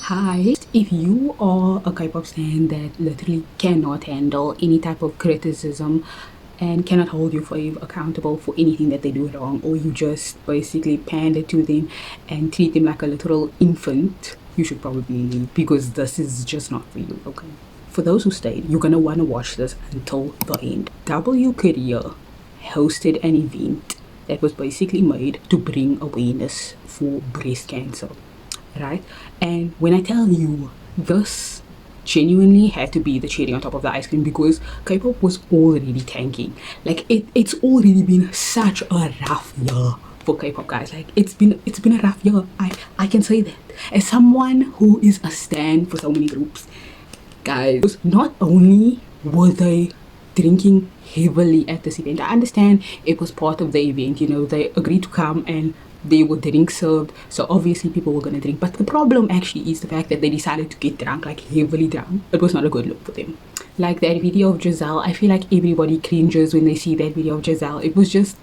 Hi, if you are a K-pop fan that literally cannot handle any type of criticism and cannot hold your fave accountable for anything that they do wrong, or you just basically pander to them and treat them like a literal infant, you should probably leave, because this is just not for you, okay? For those who stayed, you're gonna want to watch this until the end. W Korea hosted an event that was basically made to bring awareness for breast cancer, right? And when I tell you, this genuinely had to be the cherry on top of the ice cream, because K-pop was already tanking. Like it's already been such a rough year for K-pop, guys. Like it's been a rough year. I can say that as someone who is a stan for so many groups, guys. Not only were they drinking heavily at this event, I understand it was part of the event, you know, they agreed to come and they were drinks served, so obviously people were gonna drink. But the problem actually is the fact that they decided to get drunk, like heavily drunk. It was not a good look for them. Like that video of Giselle, I feel like everybody cringes when they see that video of Giselle. It was just,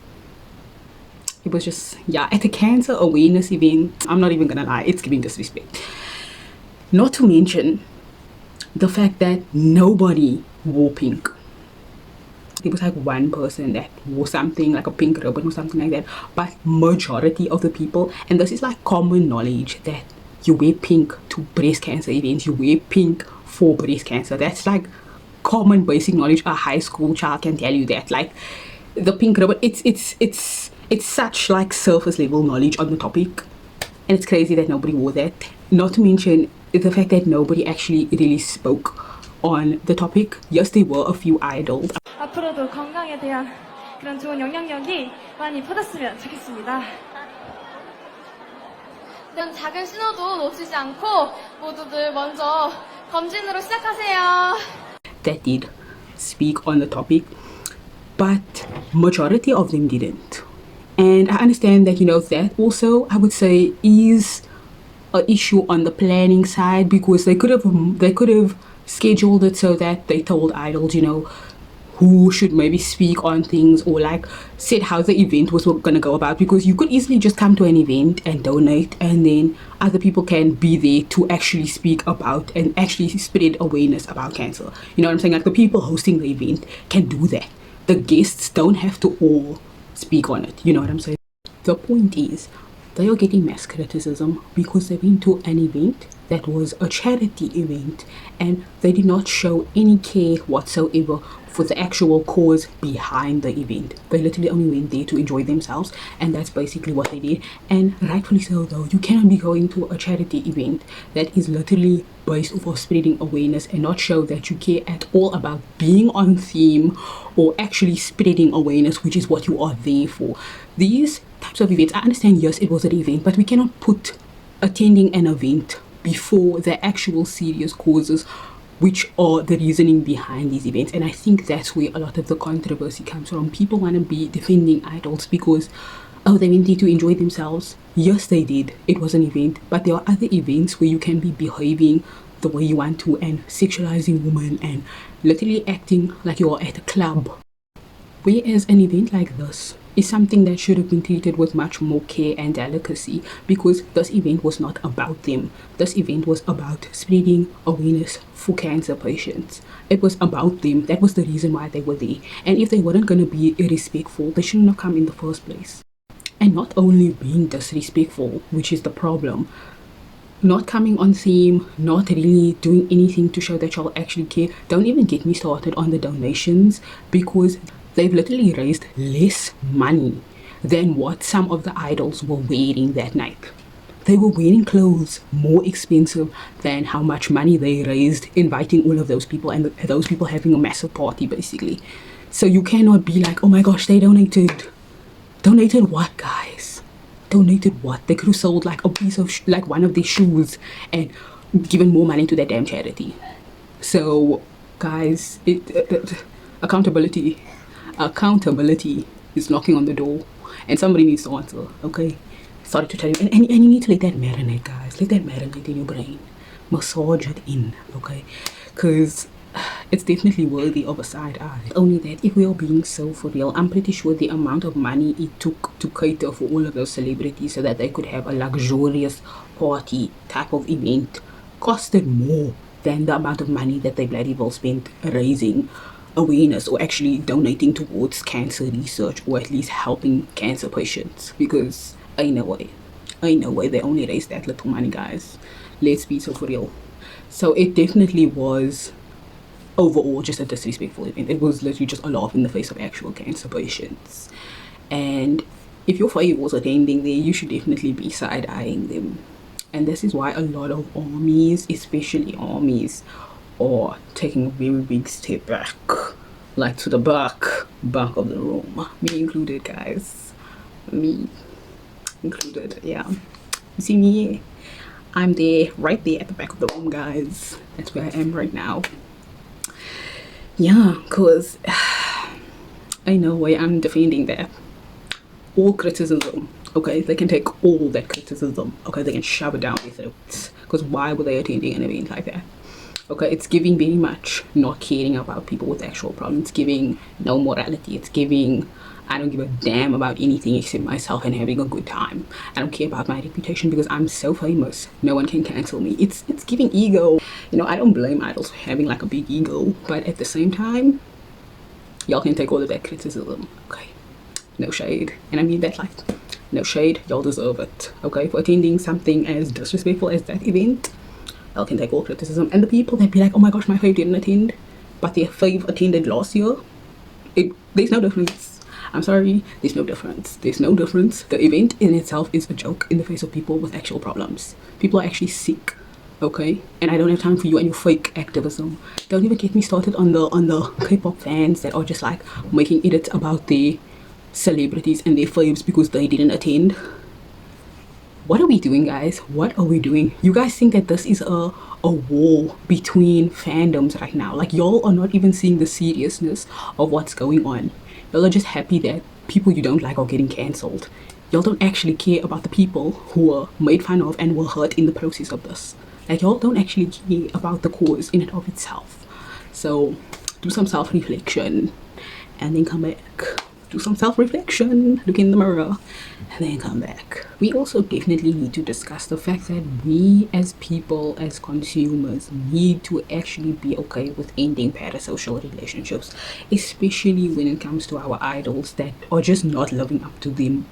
yeah, at a cancer awareness event, I'm not even gonna lie, it's giving disrespect. Not to mention the fact that nobody wore pink. There was like one person that wore something like a pink ribbon or something like that, but majority of the people, and this is like common knowledge, that you wear pink to breast cancer events, you wear pink for breast cancer. That's like common basic knowledge. A high school child can tell you that. Like the pink ribbon, it's such like surface level knowledge on the topic, and it's crazy that nobody wore that. Not to mention the fact that nobody actually really spoke on the topic. Yes, there were a few idols. 앞으로도 건강에 대한 그런 좋은 영향력이 많이 퍼졌으면 좋겠습니다. 이런 작은 신호도 놓치지 않고 모두들 먼저 검진으로 시작하세요. That did speak on the topic, but majority of them didn't. And I understand that, you know, that also I would say is an issue on the planning side, because they could have scheduled it so that they told idols, you know, who should maybe speak on things, or like said how the event was gonna go about, because you could easily just come to an event and donate, and then other people can be there to actually speak about and actually spread awareness about cancer. You know what I'm saying? Like the people hosting the event can do that. The guests don't have to all speak on it. You know what I'm saying? The point is, they are getting mass criticism because they went to an event that was a charity event, and they did not show any care whatsoever for the actual cause behind the event. They literally only went there to enjoy themselves, and that's basically what they did. And rightfully so, though. You cannot be going to a charity event that is literally based off of spreading awareness and not show that you care at all about being on theme or actually spreading awareness, which is what you are there for. These types of events, I understand, yes, it was an event, but we cannot put attending an event before the actual serious causes, which are the reasoning behind these events. And I think that's where a lot of the controversy comes from. People want to be defending idols because, oh, they went there to enjoy themselves. Yes, they did. It was an event. But there are other events where you can be behaving the way you want to and sexualizing women and literally acting like you're at a club. Whereas an event like this is something that should have been treated with much more care and delicacy, because this event was not about them. This event was about spreading awareness for cancer patients. It was about them. That was the reason why they were there. And if they weren't going to be irrespectful, they shouldn't have come in the first place. And not only being disrespectful, which is the problem, not coming on theme, not really doing anything to show that y'all actually care. Don't even get me started on the donations, because they've literally raised less money than what some of the idols were wearing that night. They were wearing clothes more expensive than how much money they raised inviting all of those people, and those people having a massive party basically. So you cannot be like, oh my gosh, they donated. Donated what, guys? Donated what? They could have sold like a piece of like one of their shoes and given more money to that damn charity. So guys, accountability is knocking on the door, and somebody needs to answer. Okay, sorry to tell you, and you need to let that marinate, guys. Let that marinate in your brain, massage it in, okay? Because it's definitely worthy of a side eye. Only that, if we are being so for real, I'm pretty sure the amount of money it took to cater for all of those celebrities so that they could have a luxurious party type of event costed more than the amount of money that they bloody well spent raising awareness or actually donating towards cancer research, or at least helping cancer patients. Because ain't no way they only raised that little money, guys. Let's be so for real. So it definitely was overall just a disrespectful event. It was literally just a laugh in the face of actual cancer patients. And if your fave was attending there, you should definitely be side-eyeing them. And this is why a lot of armies, especially armies, are taking a very big step back, like to the back of the room. Me included, guys. Me included, yeah. You see me? I'm there, right there at the back of the room, guys. That's where I am right now. Yeah, because I know why I'm defending that. All criticism, okay, they can take all that criticism, okay, they can shove it down their throats. Because why were they attending an event like that? Okay, it's giving very much not caring about people with actual problems. It's giving no morality. It's giving, I don't give a damn about anything except myself and having a good time. I don't care about my reputation because I'm so famous. No one can cancel me. It's giving ego. You know, I don't blame idols for having like a big ego, but at the same time, y'all can take all of that criticism. Okay, no shade, and I mean that like no shade. Y'all deserve it. Okay, for attending something as disrespectful as that event. Y'all can take all criticism. And the people that be like, oh my gosh, my fave didn't attend, but their fave attended last year, there's no difference. I'm sorry, there's no difference. There's no difference. The event in itself is a joke in the face of people with actual problems. People are actually sick, okay? And I don't have time for you and your fake activism. Don't even get me started on the K-pop fans that are just like making edits about their celebrities and their faves because they didn't attend. What are we doing, guys? What are we doing? You guys think that this is a war between fandoms right now? Like, y'all are not even seeing the seriousness of what's going on. Y'all are just happy that people you don't like are getting cancelled. Y'all don't actually care about the people who were made fun of and were hurt in the process of this. Like, y'all don't actually care about the cause in and of itself. So do some self-reflection and then come back. Do some self-reflection, look in the mirror, and then come back. We also definitely need to discuss the fact that we as people, as consumers, need to actually be okay with ending parasocial relationships, especially when it comes to our idols that are just not living up to them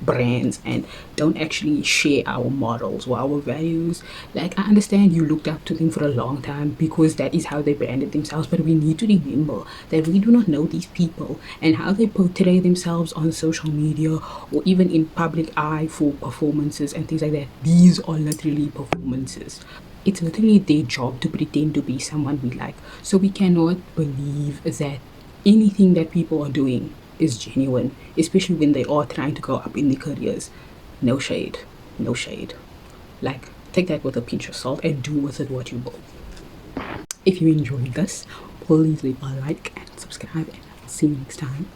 brands and don't actually share our morals or our values. Like, I understand you looked up to them for a long time because that is how they branded themselves, but we need to remember that we do not know these people and how they portray themselves on social media or even in public eye for performances and things like that. These are literally performances. It's literally their job to pretend to be someone we like. So we cannot believe that anything that people are doing is genuine, especially when they are trying to go up in their careers. No shade, no shade. Like, take that with a pinch of salt and do with it what you will. If you enjoyed this, please leave a like and subscribe, and I'll see you next time.